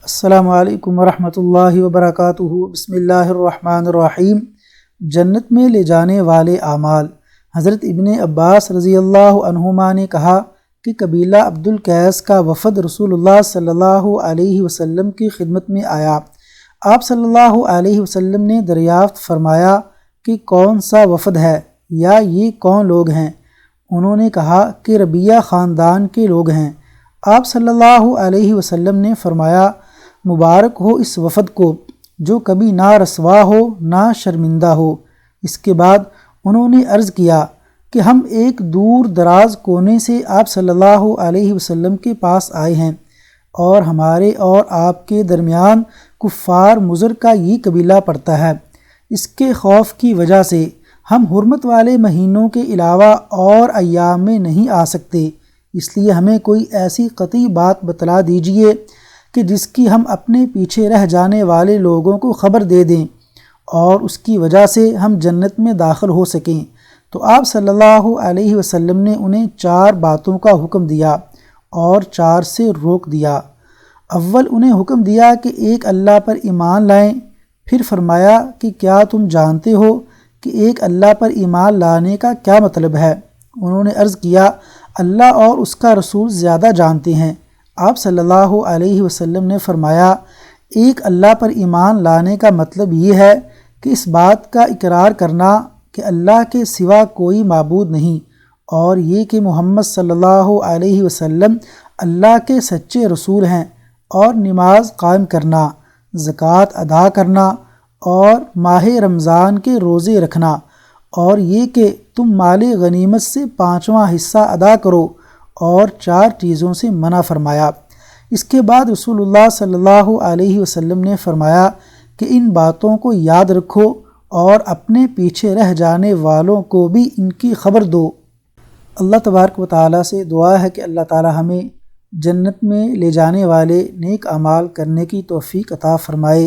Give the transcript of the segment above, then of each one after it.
السلام علیکم ورحمۃ اللہ وبرکاتہ۔ بسم اللہ الرحمن الرحیم۔ جنت میں لے جانے والے اعمال۔ حضرت ابن عباس رضی اللہ عنہما نے کہا کہ قبیلہ عبد القیس کا وفد رسول اللہ صلی اللہ علیہ وسلم کی خدمت میں آیا۔ آپ صلی اللہ علیہ وسلم نے دریافت فرمایا کہ کون سا وفد ہے یا یہ کون لوگ ہیں؟ انہوں نے کہا کہ ربیہ خاندان کے لوگ ہیں۔ آپ صلی اللہ علیہ وسلم نے فرمایا مبارک ہو اس وفد کو جو کبھی نہ رسوا ہو نہ شرمندہ ہو۔ اس کے بعد انہوں نے عرض کیا کہ ہم ایک دور دراز کونے سے آپ صلی اللہ علیہ وسلم کے پاس آئے ہیں اور ہمارے اور آپ کے درمیان کفار مضر کا یہ قبیلہ پڑتا ہے۔ اس کے خوف کی وجہ سے ہم حرمت والے مہینوں کے علاوہ اور ایام میں نہیں آ سکتے، اس لیے ہمیں کوئی ایسی قطعی بات بتلا دیجیے کہ جس کی ہم اپنے پیچھے رہ جانے والے لوگوں کو خبر دے دیں اور اس کی وجہ سے ہم جنت میں داخل ہو سکیں۔ تو آپ صلی اللہ علیہ وسلم نے انہیں 4 باتوں کا حکم دیا اور 4 سے روک دیا۔ اول انہیں حکم دیا کہ ایک اللہ پر ایمان لائیں، پھر فرمایا کہ کیا تم جانتے ہو کہ ایک اللہ پر ایمان لانے کا کیا مطلب ہے؟ انہوں نے عرض کیا اللہ اور اس کا رسول زیادہ جانتے ہیں۔ آپ صلی اللہ علیہ وسلم نے فرمایا ایک اللہ پر ایمان لانے کا مطلب یہ ہے کہ اس بات کا اقرار کرنا کہ اللہ کے سوا کوئی معبود نہیں، اور یہ کہ محمد صلی اللہ علیہ وسلم اللہ کے سچے رسول ہیں، اور نماز قائم کرنا، زکوٰۃ ادا کرنا اور ماہ رمضان کے روزے رکھنا، اور یہ کہ تم مال غنیمت سے 5واں حصہ ادا کرو، اور 4 چیزوں سے منع فرمایا۔ اس کے بعد رسول اللہ صلی اللہ علیہ وسلم نے فرمایا کہ ان باتوں کو یاد رکھو اور اپنے پیچھے رہ جانے والوں کو بھی ان کی خبر دو۔ اللہ تبارک و تعالیٰ سے دعا ہے کہ اللہ تعالیٰ ہمیں جنت میں لے جانے والے نیک اعمال کرنے کی توفیق عطا فرمائے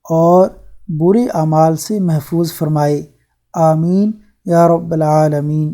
اور برے اعمال سے محفوظ فرمائے۔ آمین یا رب العالمین۔